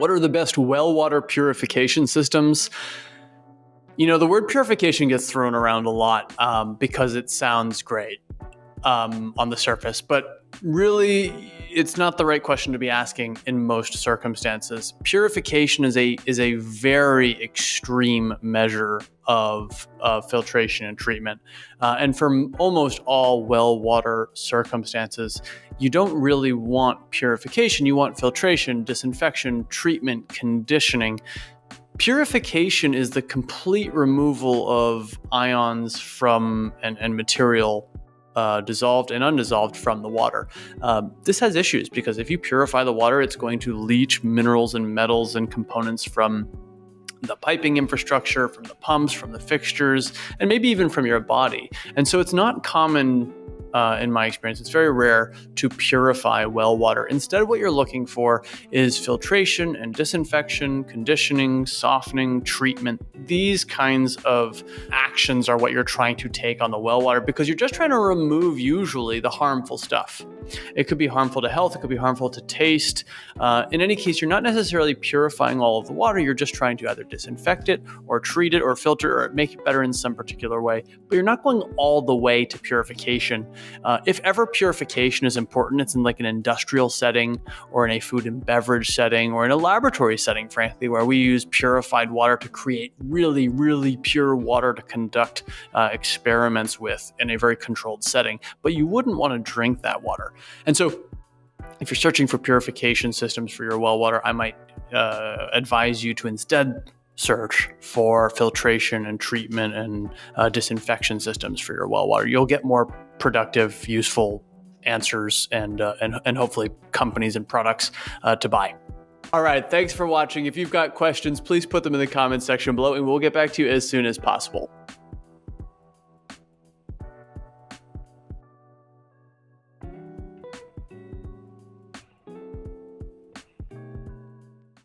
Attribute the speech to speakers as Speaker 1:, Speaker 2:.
Speaker 1: What are the best well water purification systems? The word purification gets thrown around a lot because it sounds great on the surface, but really it's not the right question to be asking in most circumstances. Purification is a very extreme measure of filtration and treatment. And for almost all well water circumstances, you don't really want purification. You want filtration, disinfection, treatment, conditioning. Purification is the complete removal of ions from and material dissolved and undissolved from the water. This has issues because if you purify the water, it's going to leach minerals and metals and components from the piping infrastructure, from the pumps, from the fixtures, and maybe even from your body. And so it's not common, in my experience, it's very rare to purify well water. Instead, what you're looking for is filtration and disinfection, conditioning, softening, treatment. These kinds of actions are what you're trying to take on the well water because you're just trying to remove usually the harmful stuff. It could be harmful to health, it could be harmful to taste. In any case, you're not necessarily purifying all of the water, you're just trying to either disinfect it or treat it or filter or make it better in some particular way, but you're not going all the way to purification. If ever purification is important, it's in like an industrial setting or in a food and beverage setting or in a laboratory setting, frankly, where we use purified water to create really, really pure water to conduct experiments with in a very controlled setting. But you wouldn't want to drink that water. And so if you're searching for purification systems for your well water, I might advise you to instead search for filtration and treatment and disinfection systems for your well water. You'll get more productive, useful answers and hopefully companies and products to buy. All right, thanks for watching. If you've got questions, please put them in the comments section below and we'll get back to you as soon as possible.